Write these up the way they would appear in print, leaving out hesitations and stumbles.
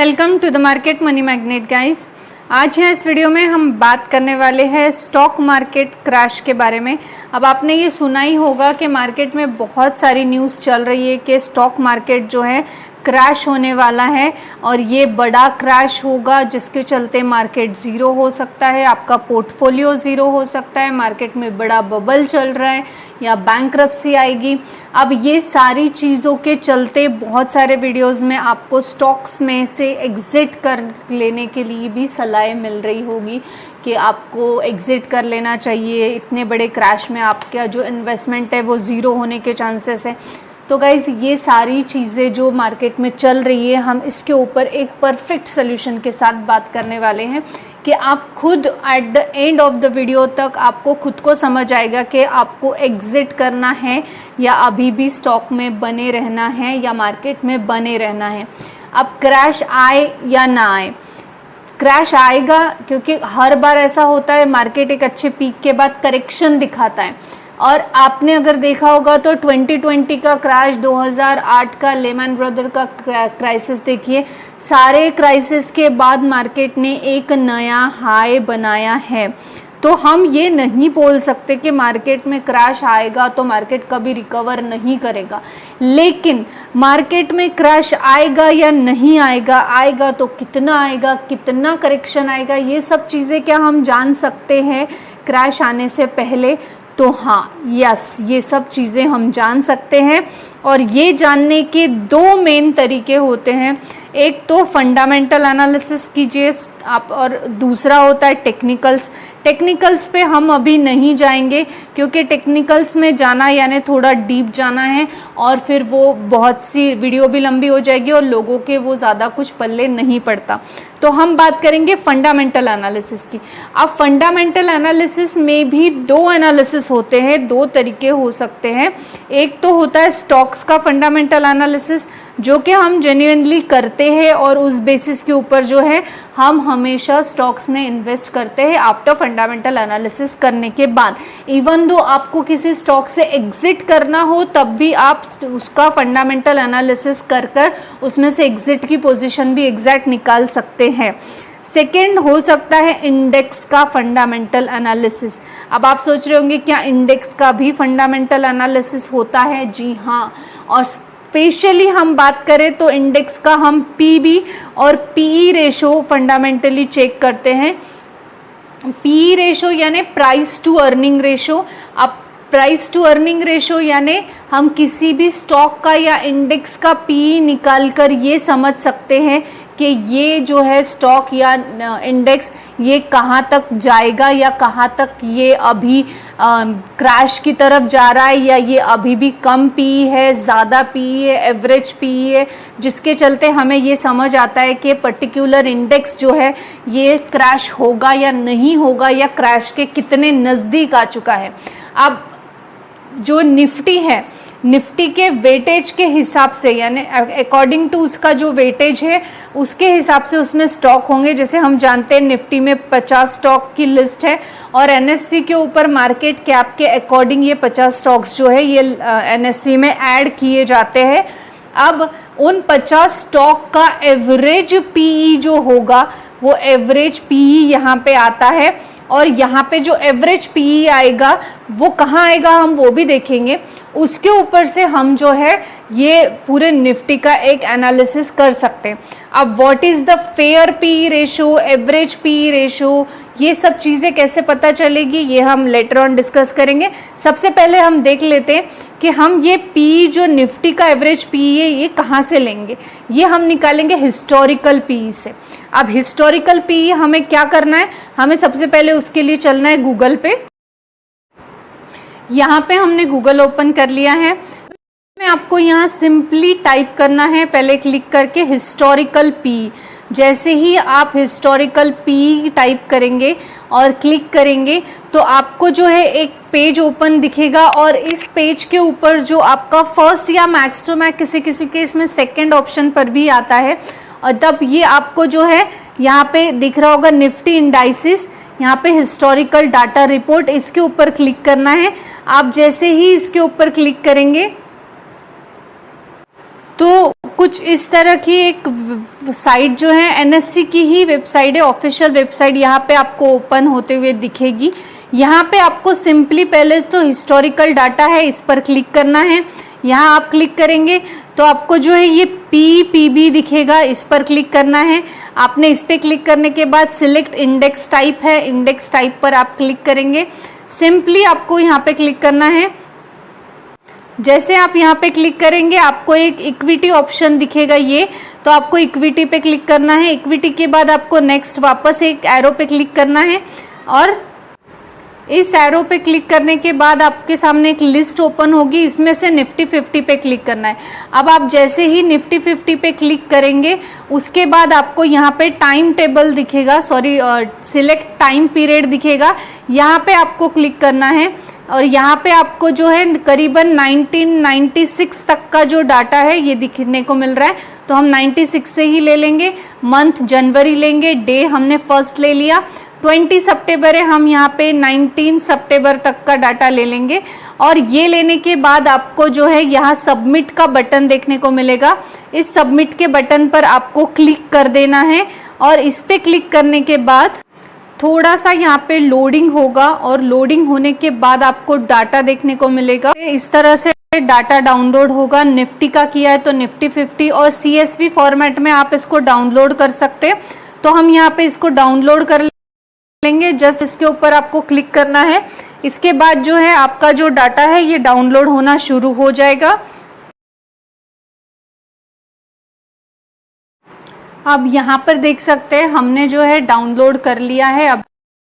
Welcome to the Market Money Magnet guys. आज है इस वीडियो में हम बात करने वाले हैं स्टॉक मार्केट क्रैश के बारे में। अब आपने ये सुना ही होगा कि मार्केट में बहुत सारी न्यूज़ चल रही है कि स्टॉक मार्केट जो है क्रैश होने वाला है और ये बड़ा क्रैश होगा जिसके चलते मार्केट ज़ीरो हो सकता है, आपका पोर्टफोलियो ज़ीरो हो सकता है, मार्केट में बड़ा बबल चल रहा है या बैंक्रप्सी आएगी। अब ये सारी चीज़ों के चलते बहुत सारे वीडियोस में आपको स्टॉक्स में से एग्ज़िट कर लेने के लिए भी सलाह मिल रही होगी कि आपको एग्ज़िट कर लेना चाहिए, इतने बड़े क्रैश में आपका जो इन्वेस्टमेंट है वो ज़ीरो होने के चांसेस है। तो गाइज़ ये सारी चीज़ें जो मार्केट में चल रही है, हम इसके ऊपर एक परफेक्ट सोल्यूशन के साथ बात करने वाले हैं कि आप खुद at the end of the video तक आपको खुद को समझ आएगा कि आपको एग्ज़िट करना है या अभी भी स्टॉक में बने रहना है या मार्केट में बने रहना है। अब क्रैश आए या ना आए, क्रैश आएगा क्योंकि हर बार ऐसा होता है, मार्केट एक अच्छे पीक के बाद करेक्शन दिखाता है। और आपने अगर देखा होगा तो 2020 का क्रैश, 2008 का लेमन ब्रदर का क्राइसिस देखिए, सारे क्राइसिस के बाद मार्केट ने एक नया हाई बनाया है। तो हम ये नहीं बोल सकते कि मार्केट में क्रैश आएगा तो मार्केट कभी रिकवर नहीं करेगा, लेकिन मार्केट में क्रैश आएगा या नहीं आएगा, आएगा तो कितना आएगा, कितना करेक्शन आएगा, ये सब चीज़ें क्या हम जान सकते हैं क्रैश आने से पहले? तो हाँ, यस, ये सब चीज़ें हम जान सकते हैं। और ये जानने के दो मेन तरीके होते हैं, एक तो फंडामेंटल एनालिसिस कीजिए आप और दूसरा होता है टेक्निकल्स। टेक्निकल्स पे हम अभी नहीं जाएंगे क्योंकि टेक्निकल्स में जाना यानी थोड़ा डीप जाना है और फिर वो बहुत सी वीडियो भी लंबी हो जाएगी और लोगों के वो ज़्यादा कुछ पल्ले नहीं पड़ता। तो हम बात करेंगे फंडामेंटल एनालिसिस की। अब फंडामेंटल एनालिसिस में भी दो एनालिसिस होते हैं, दो तरीके हो सकते हैं। एक तो होता है स्टॉक्स का फंडामेंटल एनालिसिस जो कि हम जेन्युइनली करते हैं और उस बेसिस के ऊपर जो है हम हमेशा स्टॉक्स में इन्वेस्ट करते हैं आफ्टर फंडामेंटल एनालिसिस करने के बाद। इवन दो आपको किसी स्टॉक से एग्जिट करना हो तब भी आप उसका फंडामेंटल एनालिसिस कर उसमें से एग्जिट की पोजीशन भी एग्जैक्ट निकाल सकते हैं। सेकेंड हो सकता है इंडेक्स का फंडामेंटल एनालिसिस। अब आप सोच रहे होंगे क्या इंडेक्स का भी फंडामेंटल एनालिसिस होता है? जी हाँ, और स्पेशली हम बात करें तो इंडेक्स का हम पीबी और पीई रेशो फंडामेंटली चेक करते हैं। पीई रेशो यानी प्राइस टू अर्निंग रेशो। अब प्राइस टू अर्निंग रेशो यानी हम किसी भी स्टॉक का या इंडेक्स का पीई निकाल कर ये समझ सकते हैं कि ये जो है स्टॉक या इंडेक्स ये कहाँ तक जाएगा या कहाँ तक ये अभी क्रैश की तरफ जा रहा है या ये अभी भी कम पीई है, ज़्यादा पीई है, एवरेज पीई है, जिसके चलते हमें ये समझ आता है कि पर्टिकुलर इंडेक्स जो है ये क्रैश होगा या नहीं होगा या क्रैश के कितने नज़दीक आ चुका है। अब जो निफ्टी है, निफ्टी के वेटेज के हिसाब से यानी अकॉर्डिंग टू उसका जो वेटेज है उसके हिसाब से उसमें स्टॉक होंगे। जैसे हम जानते हैं निफ्टी में 50 स्टॉक की लिस्ट है और एनएससी के ऊपर मार्केट कैप के अकॉर्डिंग ये 50 स्टॉक्स जो है ये एनएससी में ऐड किए जाते हैं। अब उन 50 स्टॉक का एवरेज पीई जो होगा वो एवरेज पीई यहाँ पे आता है और यहाँ पे जो एवरेज पीई आएगा वो कहाँ आएगा हम वो भी देखेंगे। उसके ऊपर से हम जो है ये पूरे निफ्टी का एक एनालिसिस कर सकते हैं। अब what is the fair PE ratio, average PE ratio, ये सब चीज़ें कैसे पता चलेगी ये हम लेटर ऑन डिस्कस करेंगे। सबसे पहले हम देख लेते हैं कि हम ये पीई जो निफ्टी का एवरेज पीई है ये कहाँ से लेंगे। ये हम निकालेंगे हिस्टोरिकल पीई से। अब हिस्टोरिकल पीई हमें क्या करना है, हमें सबसे पहले उसके लिए चलना है गूगल पे। यहाँ पे हमने गूगल ओपन कर लिया है। में आपको यहाँ सिंपली टाइप करना है, पहले क्लिक करके हिस्टोरिकल पी। जैसे ही आप हिस्टोरिकल पी टाइप करेंगे और क्लिक करेंगे तो आपको जो है एक पेज ओपन दिखेगा और इस पेज के ऊपर जो आपका फर्स्ट या मैक्स टू मैक्स किसी किसी के इसमें सेकंड ऑप्शन पर भी आता है और तब ये आपको जो है यहाँ पे दिख रहा होगा निफ्टी इंडाइसिस, यहाँ पे हिस्टोरिकल डाटा रिपोर्ट, इसके ऊपर क्लिक करना है। आप जैसे ही इसके ऊपर क्लिक करेंगे तो कुछ इस तरह की एक साइट जो है एनएससी की ही वेबसाइट है, ऑफिशियल वेबसाइट यहाँ पे आपको ओपन होते हुए दिखेगी। यहाँ पे आपको सिंपली पहले तो हिस्टोरिकल डाटा है, इस पर क्लिक करना है। यहाँ आप क्लिक करेंगे तो आपको जो है ये पीपीबी दिखेगा, इस पर क्लिक करना है आपने। इस पर क्लिक करने के बाद सिलेक्ट इंडेक्स टाइप है, इंडेक्स टाइप पर आप क्लिक करेंगे। सिंपली आपको यहाँ पे क्लिक करना है। जैसे आप यहाँ पे क्लिक करेंगे आपको एक इक्विटी ऑप्शन दिखेगा ये, तो आपको इक्विटी पे क्लिक करना है। इक्विटी के बाद आपको नेक्स्ट वापस एक एरो पे क्लिक करना है और इस एरो पे क्लिक करने के बाद आपके सामने एक लिस्ट ओपन होगी, इसमें से निफ्टी 50 पे क्लिक करना है। अब आप जैसे ही निफ्टी 50 पे क्लिक करेंगे उसके बाद आपको यहाँ पे टाइम टेबल दिखेगा, सिलेक्ट टाइम पीरियड दिखेगा, यहाँ पे आपको क्लिक करना है और यहाँ पे आपको जो है करीबन 1996 तक का जो डाटा है ये दिखने को मिल रहा है। तो हम 96 से ही ले लेंगे, मंथ जनवरी लेंगे, डे हमने फर्स्ट ले लिया, 20 सितंबर है, हम यहाँ पे 19 सितंबर तक का डाटा ले लेंगे। और ये लेने के बाद आपको जो है यहाँ सबमिट का बटन देखने को मिलेगा। इस सबमिट के बटन पर आपको क्लिक कर देना है और इस पे क्लिक करने के बाद थोड़ा सा यहाँ पे लोडिंग होगा और लोडिंग होने के बाद आपको डाटा देखने को मिलेगा। इस तरह से डाटा डाउनलोड होगा। निफ्टी का किया है तो निफ्टी 50 और CSV फॉर्मेट में आप इसको डाउनलोड कर सकते हैं। तो हम यहाँ पे इसको डाउनलोड कर लेंगे। जस्ट इसके ऊपर आपको क्लिक करना है। इसके बाद जो है आपका जो डाटा है ये डाउनलोड होना शुरू हो जाएगा। अब यहाँ पर देख सकते हैं हमने जो है डाउनलोड कर लिया है। अब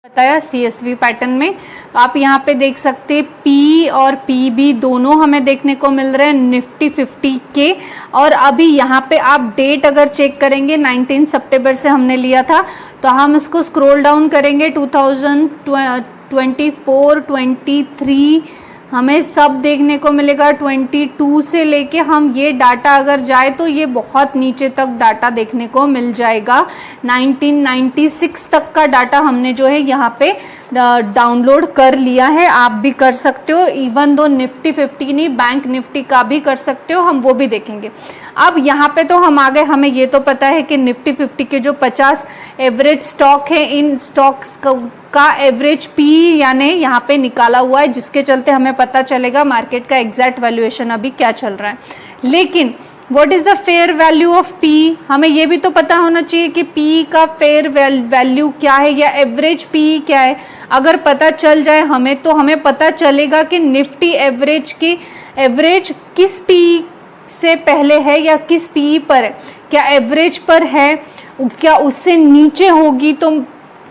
बताया CSV पैटर्न में आप यहाँ पे देख सकते हैं P और PB दोनों हमें देखने को मिल रहे हैं निफ्टी 50 के। और अभी यहाँ पे आप डेट अगर चेक करेंगे 19 सितंबर से हमने लिया था, तो हम इसको स्क्रॉल डाउन करेंगे 2024, 23 हमें सब देखने को मिलेगा। 22 से लेके हम ये डाटा अगर जाए तो ये बहुत नीचे तक डाटा देखने को मिल जाएगा। 1996 तक का डाटा हमने जो है यहाँ पे डाउनलोड कर लिया है। आप भी कर सकते हो, इवन दो निफ्टी 50 नहीं बैंक निफ्टी का भी कर सकते हो, हम वो भी देखेंगे। अब यहाँ पे तो हम आ गए, हमें ये तो पता है कि निफ्टी 50 के जो 50 एवरेज स्टॉक है, इन स्टॉक्स का एवरेज पी यानी यहाँ पे निकाला हुआ है, जिसके चलते हमें पता चलेगा मार्केट का एग्जैक्ट वैल्यूएशन अभी क्या चल रहा है। लेकिन what is the fair value of P, हमें ये भी तो पता होना चाहिए कि पी का फेयर वैल्यू क्या है या एवरेज पी क्या है। अगर पता चल जाए हमें तो हमें पता चलेगा कि निफ्टी एवरेज की एवरेज किस पी से पहले है या किस पी पर है। क्या एवरेज पर है, क्या उससे नीचे होगी तो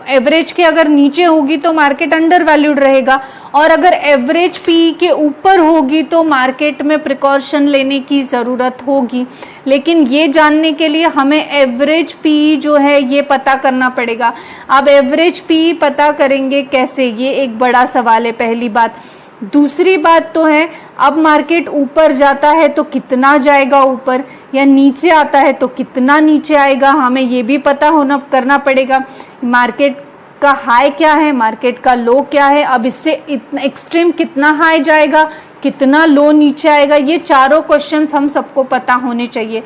एवरेज के अगर नीचे होगी तो मार्केट अंडर वैल्यूड रहेगा, और अगर एवरेज पी के ऊपर होगी तो मार्केट में प्रिकॉशन लेने की ज़रूरत होगी। लेकिन ये जानने के लिए हमें एवरेज पी जो है ये पता करना पड़ेगा। अब एवरेज पी पता करेंगे कैसे, ये एक बड़ा सवाल है पहली बात। दूसरी बात तो है अब मार्केट ऊपर जाता है तो कितना जाएगा ऊपर, या नीचे आता है तो कितना नीचे आएगा, हमें ये भी पता होना करना पड़ेगा। मार्केट का हाई क्या है, मार्केट का लो क्या है, अब इससे इतना एक्सट्रीम कितना हाई जाएगा, कितना लो नीचे आएगा, ये चारों क्वेश्चंस हम सबको पता होने चाहिए।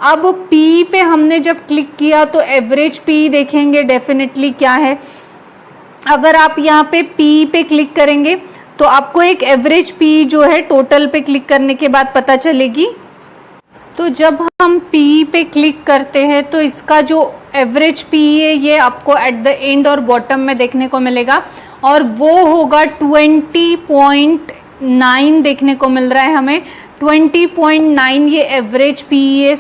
अब पी पे हमने जब क्लिक किया तो एवरेज पी देखेंगे डेफिनेटली क्या है। अगर आप यहाँ पे पी पे क्लिक करेंगे तो आपको एक एवरेज पी जो है टोटल पे क्लिक करने के बाद पता चलेगी। तो जब हम पी पे क्लिक करते हैं तो इसका जो एवरेज पी है ये आपको एट द एंड और बॉटम में देखने को मिलेगा, और वो होगा 20.9 देखने को मिल रहा है हमें। 20.9 ये एवरेज पी है,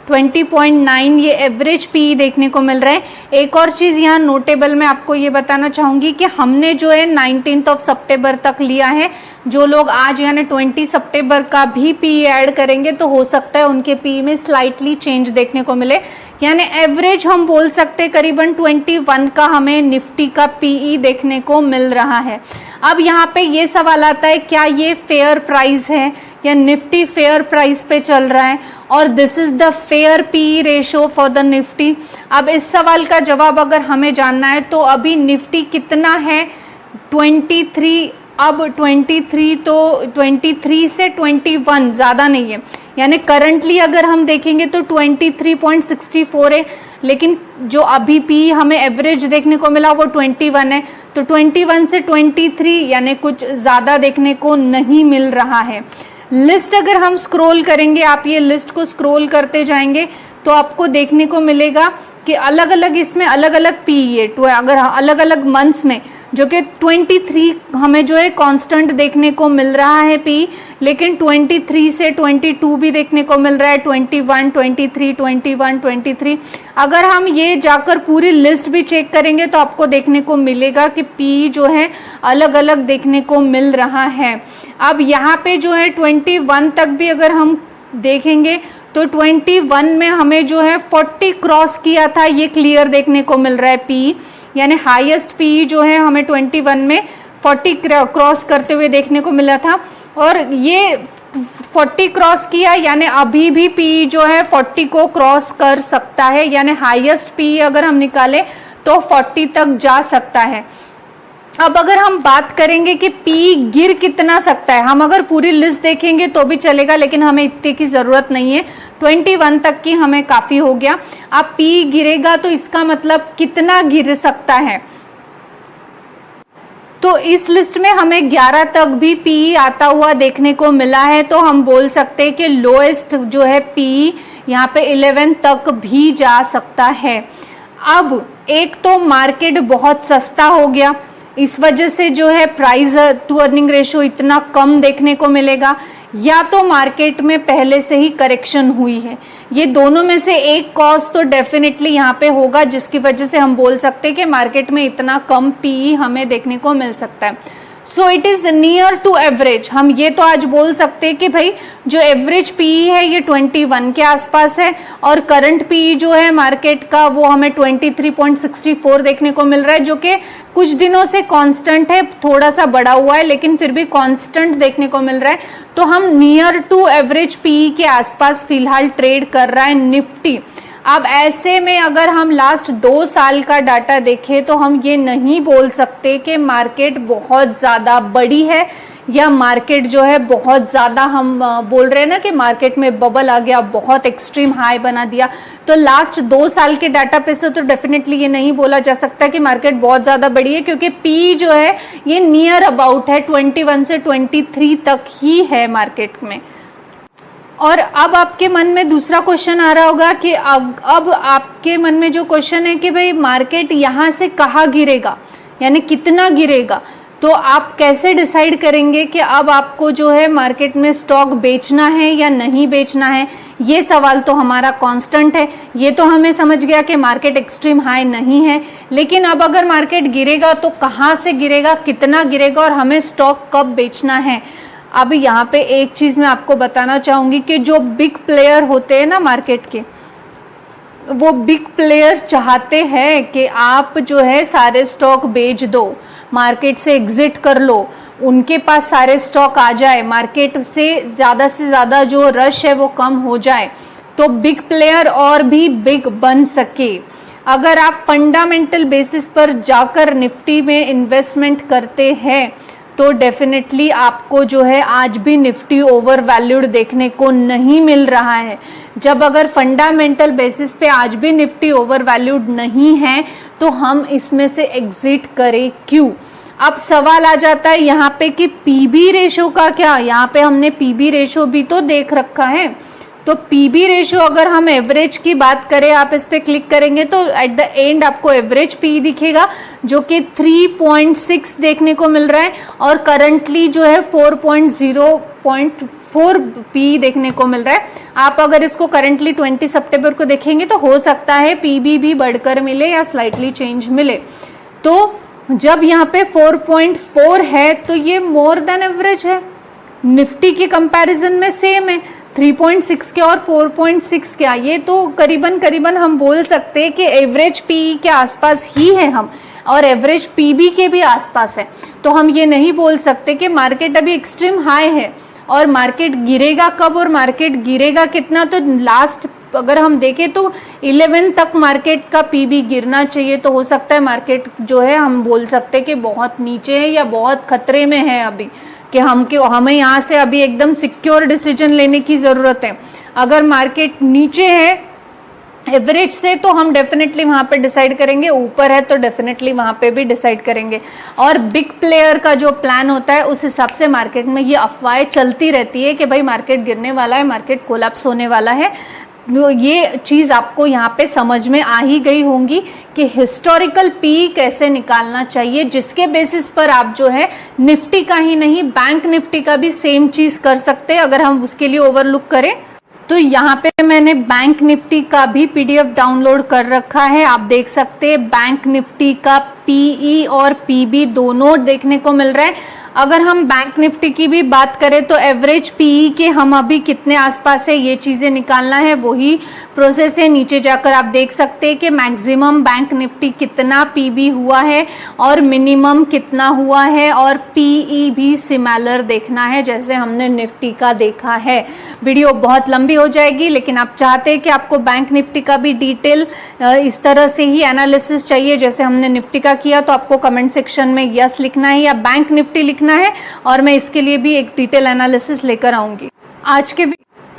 20.9 ये एवरेज पी देखने को मिल रहा है। एक और चीज़ यहाँ नोटेबल मैं आपको ये बताना चाहूँगी कि हमने जो है 19 सितंबर तक लिया है। जो लोग आज यानी 20 सितंबर का भी पी ऐड करेंगे तो हो सकता है उनके पी में स्लाइटली चेंज देखने को मिले, यानी एवरेज हम बोल सकते हैं करीबन 21 का हमें निफ्टी का पीई देखने को मिल रहा है। अब यहाँ पे ये सवाल आता है क्या ये फेयर प्राइस है या निफ्टी फेयर प्राइस पे चल रहा है, और this is the fair P ratio for the Nifty. अब इस सवाल का जवाब अगर हमें जानना है तो अभी निफ्टी कितना है 23, अब 23 तो 23 से 21 ज़्यादा नहीं है, यानी करंटली अगर हम देखेंगे तो 23.64 है, लेकिन जो अभी पी हमें एवरेज देखने को मिला वो 21 है। तो 21 से 23 यानी कुछ ज़्यादा देखने को नहीं मिल रहा है। लिस्ट अगर हम स्क्रॉल करेंगे, आप ये लिस्ट को स्क्रॉल करते जाएंगे तो आपको देखने को मिलेगा कि अलग अलग इसमें अलग अलग पी है, अगर अलग अलग मंथ्स में जो कि 23 हमें जो है कांस्टेंट देखने को मिल रहा है पी, लेकिन 23 से 22 भी देखने को मिल रहा है, 21, 23, 21, 23। अगर हम ये जाकर पूरी लिस्ट भी चेक करेंगे तो आपको देखने को मिलेगा कि पी जो है अलग अलग देखने को मिल रहा है। अब यहाँ पे जो है 21 तक भी अगर हम देखेंगे तो 21 में हमें जो है 40 क्रॉस किया था, ये क्लियर देखने को मिल रहा है पी, यानी हाईएस्ट पी जो है हमें 21 में 40 क्रॉस करते हुए देखने को मिला था। और ये 40 क्रॉस किया यानी अभी भी पी जो है 40 को क्रॉस कर सकता है, यानी हाईएस्ट पी अगर हम निकालें तो 40 तक जा सकता है। अब अगर हम बात करेंगे कि पी गिर कितना सकता है, हम अगर पूरी लिस्ट देखेंगे तो भी चलेगा, लेकिन हमें इतने की ज़रूरत नहीं है, 21 तक की हमें काफ़ी हो गया। अब पी गिरेगा तो इसका मतलब कितना गिर सकता है, तो इस लिस्ट में हमें 11 तक भी पी आता हुआ देखने को मिला है, तो हम बोल सकते हैं कि लोएस्ट जो है पी यहाँ पे 11 तक भी जा सकता है। अब एक तो मार्केट बहुत सस्ता हो गया, इस वजह से जो है प्राइस टू अर्निंग रेशो इतना कम देखने को मिलेगा, या तो मार्केट में पहले से ही करेक्शन हुई है। ये दोनों में से एक कॉज तो डेफिनेटली यहाँ पे होगा, जिसकी वजह से हम बोल सकते हैं कि मार्केट में इतना कम पी हमें देखने को मिल सकता है। So it is near to average. हम ये तो आज बोल सकते हैं कि भाई जो एवरेज पी है ये 21 के आसपास है, और करंट पी जो है मार्केट का वो हमें 23.64 देखने को मिल रहा है, जो कि कुछ दिनों से कांस्टेंट है, थोड़ा सा बढ़ा हुआ है लेकिन फिर भी कांस्टेंट देखने को मिल रहा है। तो हम नियर टू एवरेज पी के आसपास फिलहाल ट्रेड कर रहा है निफ्टी। अब ऐसे में अगर हम लास्ट 2 साल का डाटा देखें तो हम ये नहीं बोल सकते कि मार्केट बहुत ज़्यादा बड़ी है या मार्केट जो है बहुत ज़्यादा, हम बोल रहे हैं ना कि मार्केट में बबल आ गया, बहुत एक्सट्रीम हाई बना दिया। तो लास्ट 2 साल के डाटा पे से तो डेफिनेटली ये नहीं बोला जा सकता कि मार्केट बहुत ज़्यादा बड़ी है, क्योंकि पी जो है ये नियर अबाउट है, 21 से 23 तक ही है मार्केट में। और अब आपके मन में दूसरा क्वेश्चन आ रहा होगा कि अब आपके मन में जो क्वेश्चन है कि भाई मार्केट यहाँ से कहाँ गिरेगा, यानी कितना गिरेगा, तो आप कैसे डिसाइड करेंगे कि अब आपको जो है मार्केट में स्टॉक बेचना है या नहीं बेचना है। ये सवाल तो हमारा कांस्टेंट है। ये तो हमें समझ गया कि मार्केट एक्सट्रीम हाई नहीं है, लेकिन अब अगर मार्केट गिरेगा तो कहाँ से गिरेगा, कितना गिरेगा और हमें स्टॉक कब बेचना है। अब यहाँ पे एक चीज़ मैं आपको बताना चाहूँगी कि जो बिग प्लेयर होते हैं ना मार्केट के, वो बिग प्लेयर चाहते हैं कि आप जो है सारे स्टॉक बेच दो, मार्केट से एग्जिट कर लो, उनके पास सारे स्टॉक आ जाए, मार्केट से ज़्यादा जो रश है वो कम हो जाए, तो बिग प्लेयर और भी बिग बन सके। अगर आप फंडामेंटल बेसिस पर जाकर निफ्टी में इन्वेस्टमेंट करते हैं तो डेफिनेटली आपको जो है आज भी निफ्टी ओवर वैल्यूड देखने को नहीं मिल रहा है। जब अगर फंडामेंटल बेसिस पे आज भी निफ्टी ओवर वैल्यूड नहीं है तो हम इसमें से एग्जिट करें क्यों। अब सवाल आ जाता है यहाँ पे कि पीबी रेशो का क्या। यहाँ पे हमने पीबी रेशो भी तो देख रखा है, तो पीबी रेशो अगर हम एवरेज की बात करें, आप इस पर क्लिक करेंगे तो एट द एंड आपको एवरेज पी दिखेगा जो कि 3.6 देखने को मिल रहा है, और करंटली जो है 4.0.4 पी देखने को मिल रहा है। आप अगर इसको करंटली 20 सितंबर को देखेंगे तो हो सकता है पीबी भी बढ़कर मिले या स्लाइटली चेंज मिले। तो जब यहाँ पे 4.4 है तो ये मोर देन एवरेज है, निफ्टी के कंपैरिजन में सेम है। 3.6 के और 4.6 क्या, ये तो करीबन हम बोल सकते हैं कि एवरेज पी के आसपास ही है हम, और एवरेज पीबी के भी आसपास है। तो हम ये नहीं बोल सकते कि मार्केट अभी एक्सट्रीम हाई है और मार्केट गिरेगा कब और मार्केट गिरेगा कितना। तो लास्ट अगर हम देखें तो 11 तक मार्केट का पीबी गिरना चाहिए, तो हो सकता है मार्केट जो है हम बोल सकते हैं कि बहुत नीचे है या बहुत खतरे में है अभी। कि हमें यहाँ से अभी एकदम सिक्योर डिसीजन लेने की ज़रूरत है। अगर मार्केट नीचे है एवरेज से तो हम डेफिनेटली वहाँ पे डिसाइड करेंगे, ऊपर है तो डेफिनेटली वहाँ पे भी डिसाइड करेंगे। और बिग प्लेयर का जो प्लान होता है उस हिसाब से मार्केट में ये अफवाहें चलती रहती है कि भाई मार्केट गिरने वाला है, मार्केट कोलैप्स होने वाला है। ये चीज़ आपको यहाँ पे समझ में आ ही गई होंगी कि हिस्टोरिकल पी कैसे निकालना चाहिए, जिसके बेसिस पर आप जो है निफ्टी का ही नहीं बैंक निफ्टी का भी सेम चीज़ कर सकते हैं अगर हम उसके लिए ओवरलुक करें। तो यहाँ पे मैंने बैंक निफ्टी का भी पीडीएफ डाउनलोड कर रखा है, आप देख सकते हैं। बैंक निफ्टी का पीई और पीबी दोनों देखने को मिल रहा है। अगर हम बैंक निफ्टी की भी बात करें तो एवरेज पीई के हम अभी कितने आसपास है ये चीज़ें निकालना है, वही प्रोसेस है। नीचे जाकर आप देख सकते हैं कि मैक्सिमम बैंक निफ्टी कितना पीबी हुआ है और मिनिमम कितना हुआ है, और पीई भी सिमिलर देखना है जैसे हमने निफ्टी का देखा है। वीडियो बहुत लंबी हो जाएगी, लेकिन आप चाहते हैं कि आपको बैंक निफ्टी का भी डिटेल इस तरह से ही एनालिसिस चाहिए जैसे हमने निफ्टी का किया, तो आपको कमेंट सेक्शन में यस लिखना है या बैंक निफ्टी लिखना है, और मैं इसके लिए भी एक डिटेल एनालिसिस लेकर आऊंगी।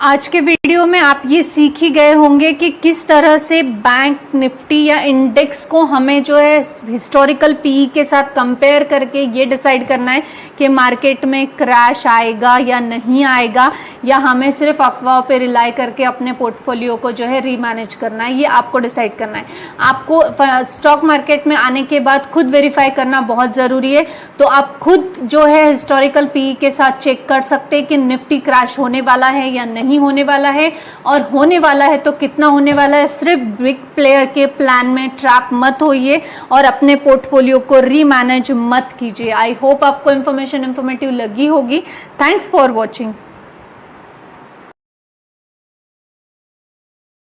आज के वीडियो में आप ये सीख ही गए होंगे कि किस तरह से बैंक निफ्टी या इंडेक्स को हमें जो है हिस्टोरिकल पीई के साथ कंपेयर करके ये डिसाइड करना है कि मार्केट में क्रैश आएगा या नहीं आएगा, या हमें सिर्फ अफवाह पे रिलाई करके अपने पोर्टफोलियो को जो है रीमैनेज करना है, ये आपको डिसाइड करना है। आपको स्टॉक मार्केट में आने के बाद खुद वेरीफाई करना बहुत ज़रूरी है। तो आप खुद जो है हिस्टोरिकल पीई के साथ चेक कर सकते हैं कि निफ्टी क्रैश होने वाला है या नहीं होने वाला है, और होने वाला है तो कितना होने वाला है। सिर्फ बिग प्लेयर के प्लान में ट्रैप मत होइए और अपने पोर्टफोलियो को रीमैनेज मत कीजिए। आई होप आपको इन्फॉर्मेटिव लगी होगी। Thanks for watching.